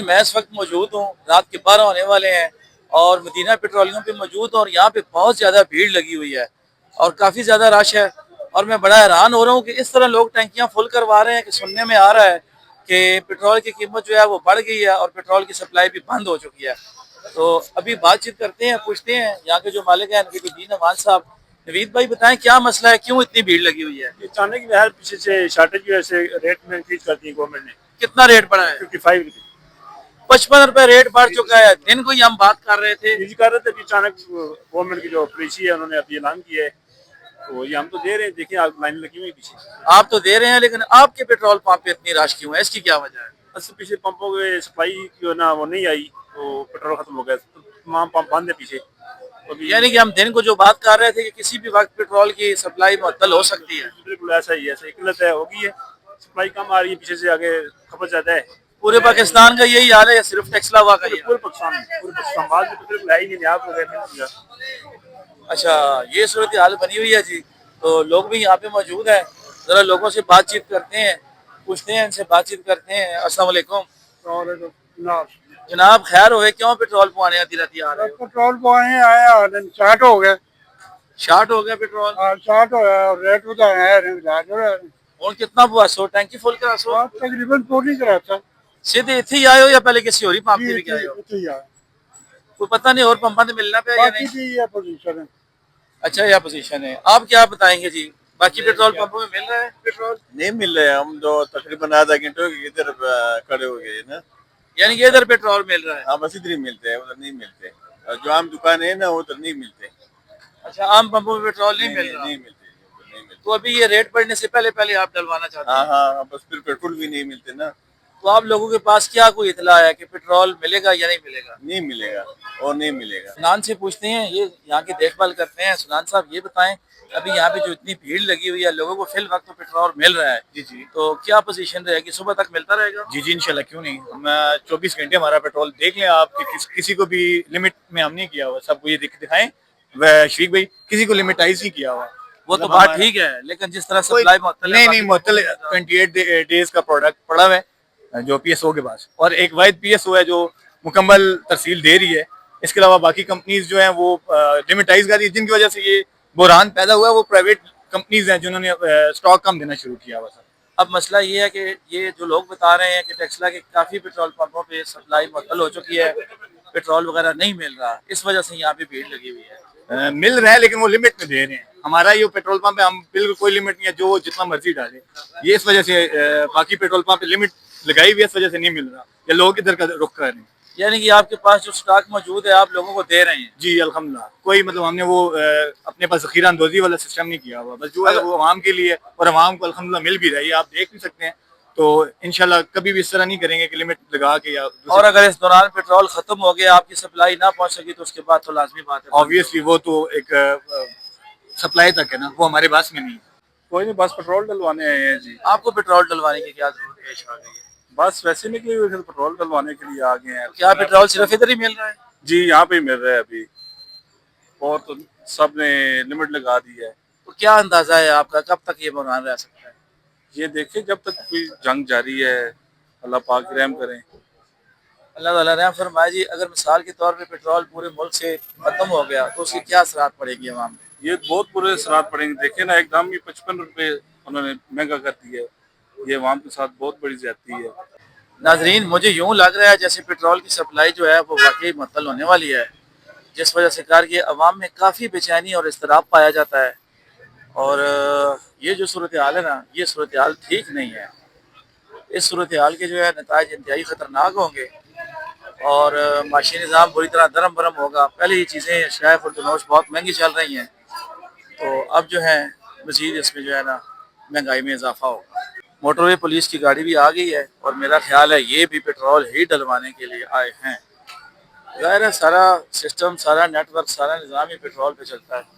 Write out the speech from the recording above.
میں اس وقت موجود ہوں، رات کے 12 ہونے والے ہیں اور مدینہ پیٹرولیم پہ موجود ہوں اور یہاں پہ بہت زیادہ بھیڑ لگی ہوئی ہے اور کافی زیادہ رش ہے اور میں بڑا حیران ہو رہا ہوں کہ اس طرح لوگ ٹینکیاں فل کروا رہے ہیں کہ سننے میں آ رہا ہے کہ پیٹرول کی قیمت جو ہے وہ بڑھ گئی ہے اور پیٹرول کی سپلائی بھی بند ہو چکی ہے۔ تو ابھی بات چیت کرتے ہیں، پوچھتے ہیں یہاں کے جو مالک ہیں نوید الدین امان صاحب۔ نوید بھائی بتائیں کیا مسئلہ ہے، کیوں اتنی بھیڑ لگی ہوئی ہے؟ اچانک بہر پیچھے سے شارٹیج کی وجہ سے ریٹ میں انکریز کر دی گورنمنٹ نے۔ کتنا ریٹ بڑھا ہے؟ 55 روپے 55 روپے ریٹ بڑھ چکا ہے۔ دن کو ہی ہم بات کر رہے تھے، یہ کر رہے تھے ابھی اچانک گورنمنٹ کی جو پالیسی ہے انہوں نے ابھی اعلان کیا ہے، تو یہ ہم تو دے رہے ہیں، دیکھیں آپ لائن لگی ہوئی پیچھے۔ آپ تو دے رہے ہیں لیکن آپ کے پیٹرول پمپ پہ اتنی رش کیوں ہے، اس کی کیا وجہ ہے؟ بس پیچھے پمپوں کے سپلائی جو ہے نا وہ نہیں آئی تو پیٹرول ختم ہو گیا، تمام پمپ بند ہے پیچھے۔ یعنی کہ ہم دن کو جو بات کر رہے تھے کہ کسی بھی وقت پیٹرول کی سپلائی معطل ہو سکتی ہے۔ بالکل ایسا ہی قلت ہے، ہوگی ہے، سپلائی کم آ رہی ہے پیچھے سے، آگے کھپت زیادہ ہے۔ پورے پاکستان کا یہی حال ہے یا صرف ٹیکسلا ہوا کا ہی حال پورے ہے؟ پاکستان بعد میں تو بالکل ہے ہی نہیں، آپ وغیرہ۔ اچھا، یہ صورتحال بنی ہوئی ہے جی۔ تو لوگ بھی یہاں پہ موجود ہیں، ذرا لوگوں سے بات چیت کرتے ہیں، پوچھتے ہیں، ان سے بات چیت کرتے ہیں۔ السلام علیکم جناب، خیر ہوئے، کیوں پیٹرول پوانے آتی رہتی آ رہے ہو؟ پیٹرول پوانے آیا شارٹ ہو گئے، شارٹ ہو گیا پیٹرول؟ شارٹ ہوا ریٹ بتایا اور کتنا پوا؟ 100 ٹینکی فل کرا 100؟ تقریباً پوری کراتا سیدھے اتھے ہی آئے ہو یا پہلے کسی اور ہی پمپ پہ بھی آئے ہو؟ کوئی پتہ نہیں اور پمپاں سے ملنا پہ یا نہیں؟ پوزیشن ہے۔ اچھا، یہ پوزیشن ہے۔ آپ کیا بتائیں گے جی، باقی پیٹرول پمپوں میں مل رہا ہے پیٹرول؟ نہیں مل رہے، ہم جو تقریباً آدھا گھنٹے ہو گئے ادھر کھڑے ہو گئے نا۔ یعنی کہ ادھر پیٹرول مل رہا ہے؟ ہاں بس ادھر ہی ملتے ہیں، ادھر نہیں ملتے، اور جو عام دکان ہے نا ادھر نہیں ملتے۔ اچھا، عام پمپوں میں پیٹرول نہیں مل رہا؟ نہیں ملتے، نہیں ملتے۔ تو ابھی یہ ریٹ بڑھنے سے پہلے آپ ڈلوانا چاہتے ہاں ہیں؟ ہاں، بس پھر پیٹرول بھی نہیں ملتے نا۔ تو آپ لوگوں کے پاس کیا کوئی اطلاع ہے کہ پیٹرول ملے گا یا نہیں ملے گا؟ نہیں ملے گا اور نہیں ملے گا۔ سنان سے پوچھتے ہیں، یہ یہاں کی دیکھ بھال کرتے ہیں۔ سنان صاحب یہ بتائیں، ابھی یہاں پہ جو اتنی بھیڑ لگی ہوئی ہے، لوگوں کو فی الوقت پیٹرول مل رہا ہے، جی جی تو کیا پوزیشن رہے گی؟ صبح تک ملتا رہے گا؟ جی جی انشاءاللہ، کیوں نہیں۔ ہم 24 گھنٹے ہمارا پیٹرول دیکھ لیں آپ، کسی کو بھی لمٹ میں ہم نہیں کیا ہوا، سب کو یہ دکھائیں شفیق بھائی، کسی کو لمٹائز نہیں کیا ہوا۔ وہ تو بات ٹھیک ہے لیکن جس طرح سپلائی معطل ہے، نہیں معطل 28 ڈیز کا پروڈکٹ پڑا ہوا ہے جو پی ایس او کے پاس، اور ایک واحد پی ایس او ہے جو مکمل ترسیل دے رہی ہے۔ اس کے علاوہ باقی کمپنیز جو ہیں وہ لمٹائز کر رہی ہے، جن کی وجہ سے یہ بحران پیدا ہوا ہے وہ پرائیویٹ کمپنیز ہیں جنہوں نے اسٹاک کم دینا شروع کیا ہوا تھا۔ اب مسئلہ یہ ہے کہ یہ جو لوگ بتا رہے ہیں کہ ٹیکسلا کے کافی پیٹرول پمپوں پہ سپلائی معطل ہو چکی ہے، پیٹرول وغیرہ نہیں مل رہا، اس وجہ سے یہاں پہ بھیڑ لگی ہوئی ہے۔ مل رہے ہیں لیکن وہ لمٹ میں دے رہے ہیں۔ ہمارا یہ پیٹرول پمپ ہے، ہم بالکل کوئی لمٹ نہیں ہے، جو جتنا مرضی ڈالے۔ یہ اس وجہ سے باقی پیٹرول پمپ پہ لمٹ لگائی ہوئی ہے، اس وجہ سے نہیں مل رہا، یا لوگ ادھر کا رخ کر رہے ہیں۔ یعنی کہ آپ کے پاس جو سٹاک موجود ہے آپ لوگوں کو دے رہے ہیں؟ جی الحمدللہ، کوئی مطلب ہم نے وہ اپنے پاس ذخیرہ اندوزی والا سسٹم نہیں کیا ہوا، بس جو ہے وہ عوام کے لیے، اور عوام کو الحمدللہ مل بھی رہی ہے، آپ دیکھ بھی سکتے ہیں۔ تو انشاءاللہ کبھی بھی اس طرح نہیں کریں گے کہ لمٹ لگا کے یا اور اگر اس دوران پیٹرول ختم ہو گیا، آپ کی سپلائی نہ پہنچ سکی تو اس کے بعد تو لازمی بات ہے آبویسلی وہ تو ایک سپلائی تک ہے نا، وہ ہمارے پاس میں نہیں ہے۔ کوئی نہیں، بس پیٹرول ڈلوانے آئے ہیں جی۔ آپ کو پیٹرول ڈلوانے کی کیا ضرورت پیش آ گئی ہے؟ بس ویسے نکلی ہوئی تھی، پیٹرول ڈلوانے کے لیے آ گئے ہیں۔ کیا پیٹرول صرف ادھر ہی مل رہا ہے؟ جی یہاں پہ ہی مل رہا ہے ابھی، اور تو سب نے لمٹ لگا دی ہے۔ تو کیا اندازہ ہے آپ کا، کب تک یہ بحران رہ سکتا ہے؟ یہ دیکھیں جب تک کوئی جنگ جاری ہے، اللہ پاک رحم کریں۔ اللہ تعالیٰ رحم فرمائے جی۔ اگر مثال کے طور پہ پیٹرول پورے ملک سے ختم ہو گیا تو اس کی کیا اثرات پڑے گی عوام پہ؟ یہ بہت برے اثرات پڑیں گے، دیکھیں نا ایک دم ہی 55 روپے انہوں نے مہنگا کر دیا ہے، یہ عوام کے ساتھ بہت بڑی زیادتی ہے۔ ناظرین، مجھے یوں لگ رہا ہے جیسے پیٹرول کی سپلائی جو ہے وہ واقعی معطل ہونے والی ہے، جس وجہ سے کر کے عوام میں کافی بے چینی اور اضطراب پایا جاتا ہے، اور یہ جو صورتحال ہے نا، یہ صورتحال ٹھیک نہیں ہے۔ اس صورتحال کے جو ہے نتائج انتہائی خطرناک ہوں گے اور معاشی نظام بری طرح درم برم ہوگا۔ پہلے یہ چیزیں شائع خردنوش بہت مہنگی چل رہی ہیں، تو اب جو ہے مزید اس میں جو ہے نا مہنگائی میں اضافہ ہوگا۔ موٹر وے پولیس کی گاڑی بھی آ گئی ہے اور میرا خیال ہے یہ بھی پیٹرول ہی ڈلوانے کے لیے آئے ہیں۔ ظاہر ہے سارا سسٹم، سارا نیٹ ورک، سارا نظام ہی پیٹرول پہ چلتا ہے۔